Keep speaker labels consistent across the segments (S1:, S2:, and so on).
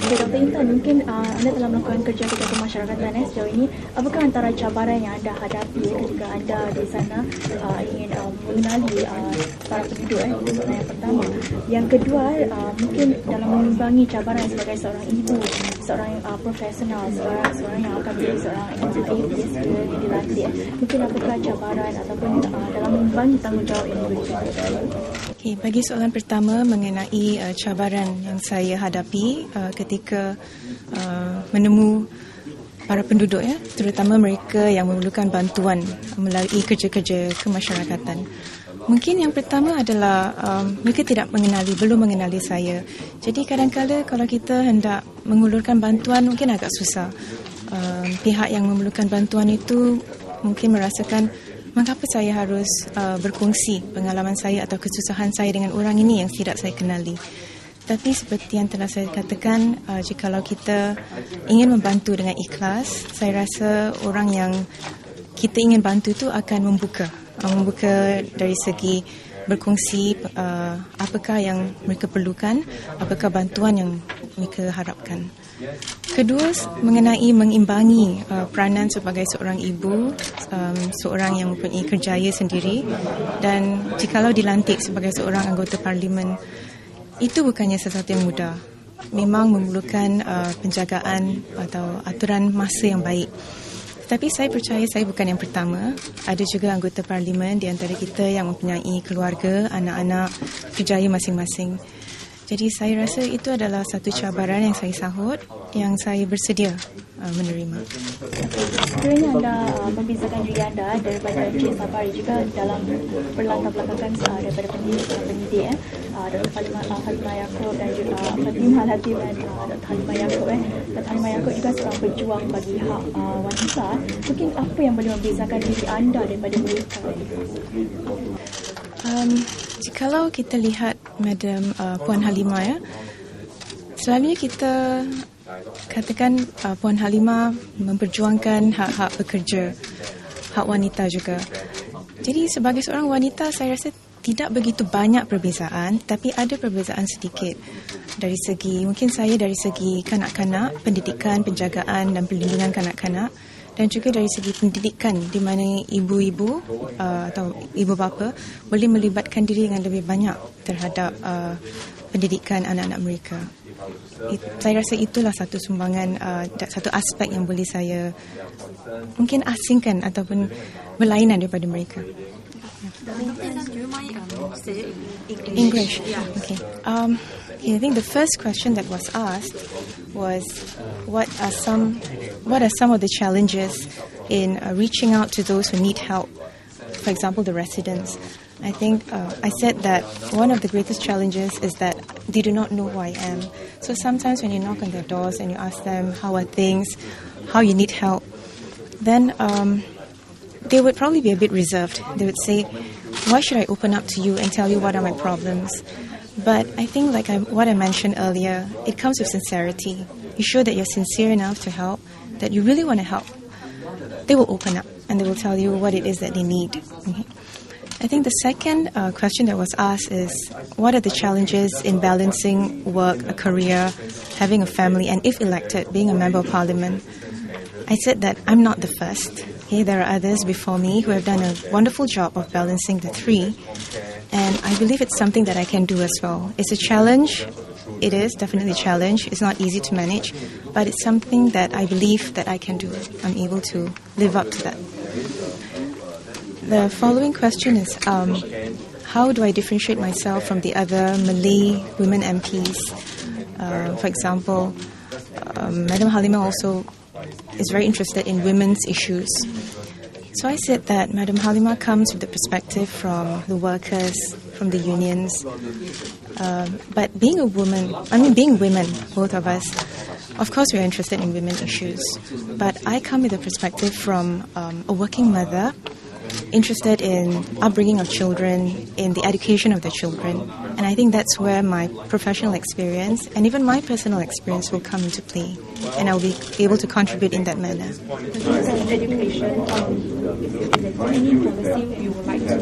S1: Okay, Dr. Intan, mungkin anda telah melakukan kerja kepada kemasyarakatan sejauh ini. Apakah antara cabaran yang anda hadapi ketika anda di sana ingin mengenali para penduduk? Itu soalan yang pertama. Yang kedua, mungkin dalam mengimbangi cabaran sebagai seorang ibu, seorang profesional, seorang yang akan menjadi seorang aktivis bila dilantik. Mungkin apakah cabaran ataupun dalam mengimbangi tanggungjawab yang diberikan?
S2: Okay, bagi soalan pertama mengenai cabaran yang saya hadapi ketika menemu para penduduk, terutama mereka yang memerlukan bantuan melalui kerja-kerja kemasyarakatan. Mungkin yang pertama adalah mereka belum mengenali saya. Jadi kadang-kadang kalau kita hendak mengulurkan bantuan mungkin agak susah. Pihak yang memerlukan bantuan itu mungkin merasakan mengapa saya harus berkongsi pengalaman saya atau kesusahan saya dengan orang ini yang tidak saya kenali. Tapi seperti yang telah saya katakan, jikalau kita ingin membantu dengan ikhlas, saya rasa orang yang kita ingin bantu itu akan membuka dari segi berkongsi apakah yang mereka perlukan, apakah bantuan yang mereka harapkan. Kedua, mengenai mengimbangi peranan sebagai seorang ibu, seorang yang mempunyai kerjaya sendiri, dan jikalau dilantik sebagai seorang anggota parlimen, itu bukannya sesuatu yang mudah. Memang memerlukan penjagaan atau aturan masa yang baik. Tapi saya percaya saya bukan yang pertama. Ada juga anggota parlimen di antara kita yang mempunyai keluarga, anak-anak, kerjaya masing-masing. Jadi saya rasa itu adalah satu cabaran yang saya sahut, yang saya bersedia menerima.
S1: Sebenarnya anda membizakan diri anda daripada Encik Sapari juga dalam berlatar belakangan daripada pendidik Dr. Halimah Yacob dan juga Fatimah Latif dan Dr. Halimah Yacob. Dr. Halimah Yacob juga seorang pejuang bagi hak wanita. Mungkin apa yang boleh membizakan diri anda daripada mereka?
S2: Jikalau kita lihat Madam Puan Halimah, selalunya kita katakan Puan Halimah memperjuangkan hak-hak pekerja, hak wanita juga. Jadi sebagai seorang wanita, saya rasa tidak begitu banyak perbezaan, tapi ada perbezaan sedikit. Mungkin saya dari segi kanak-kanak, pendidikan, penjagaan dan perlindungan kanak-kanak, dan juga dari segi pendidikan di mana ibu-ibu atau ibu bapa boleh melibatkan diri dengan lebih banyak terhadap pendidikan anak-anak mereka. Saya rasa itulah satu sumbangan, satu aspek yang boleh saya mungkin asingkan ataupun berlainan daripada mereka. English. Okay. I think the first question that was asked was what are some of the challenges in reaching out to those who need help, for example the residents. I think I said that one of the greatest challenges is that they do not know who I am. So sometimes when you knock on their doors and you ask them how are things, how you need help, then they would probably be a bit reserved. They would say, why should I open up to you and tell you what are my problems? But I think what I mentioned earlier, it comes with sincerity. You show that you're sincere enough to help, that you really want to help. They will open up and they will tell you what it is that they need. Okay? I think the second question that was asked is, what are the challenges in balancing work, a career, having a family, and if elected, being a member of parliament? I said that I'm not the first. Okay? There are others before me who have done a wonderful job of balancing the three. And I believe it's something that I can do as well. It's a challenge. It is definitely a challenge. It's not easy to manage, but it's something that I believe that I can do. I'm able to live up to that. The following question is, how do I differentiate myself from the other Malay women MPs? For example, Madam Halimah also is very interested in women's issues. So I said that Madam Halimah comes with the perspective from the workers, from the unions. But being women, both of us, of course we are interested in women issues. But I come with a perspective from a working mother, interested in upbringing of children, in the education of the children. And I think that's where my professional experience and even my personal experience will come into play. And I'll be able to contribute in that manner.
S1: Education, any policy you would like to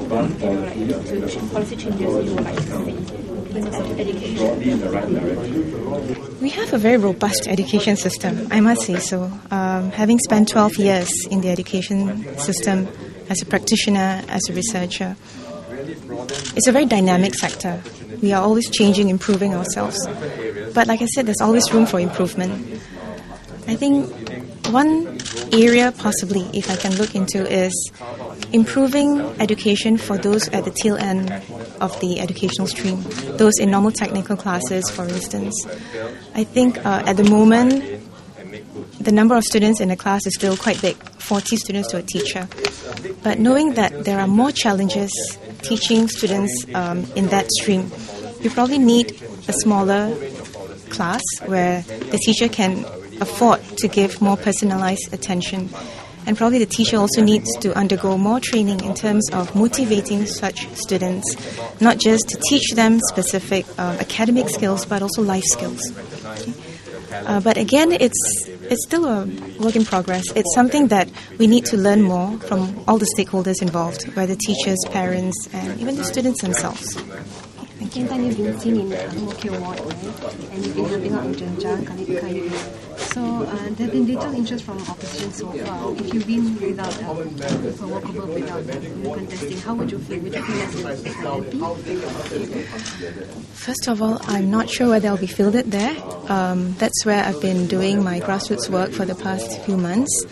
S1: policy changes you would like to see in education?
S2: We have a very robust education system, I must say so. Having spent 12 years in the education system as a practitioner, as a researcher, it's a very dynamic sector. We are always changing, improving ourselves. But like I said, there's always room for improvement. I think one area possibly, if I can look into, is improving education for those at the tail end of the educational stream, those in normal technical classes, for instance. I think at the moment, the number of students in a class is still quite big, 40 students to a teacher. But knowing that there are more challenges teaching students in that stream, you probably need a smaller class where the teacher can afford to give more personalized attention. And probably the teacher also needs to undergo more training in terms of motivating such students, not just to teach them specific academic skills, but also life skills. Okay? But again, it's still a work in progress. It's something that we need to learn more from all the stakeholders involved, whether teachers, parents, and even the students themselves. Thank you.
S3: Intan, you've been seen in the Ang-Mo-Kio ward, right? And you've been helping out in Jenja, Kali. So there have been little interest from opposition so far. If you've been without a walkover, without contesting, how would you feel? Would you feel as happy?
S2: First of all, I'm not sure whether I'll be fielded there. That's where I've been doing my grassroots work for the past few months.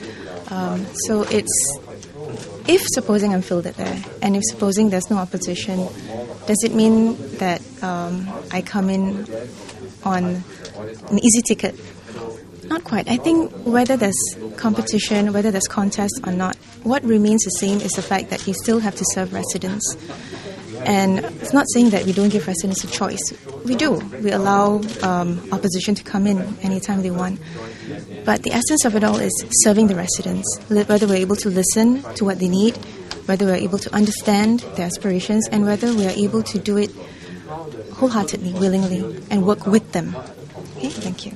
S2: So if supposing I'm fielded there, and if supposing there's no opposition, does it mean that I come in on an easy ticket? Not quite. I think whether there's competition, whether there's contest or not, what remains the same is the fact that you still have to serve residents. And it's not saying that we don't give residents a choice. We do. We allow opposition to come in anytime they want. But the essence of it all is serving the residents, whether we're able to listen to what they need, whether we're able to understand their aspirations, and whether we are able to do it wholeheartedly, willingly, and work with them. Okay, thank you.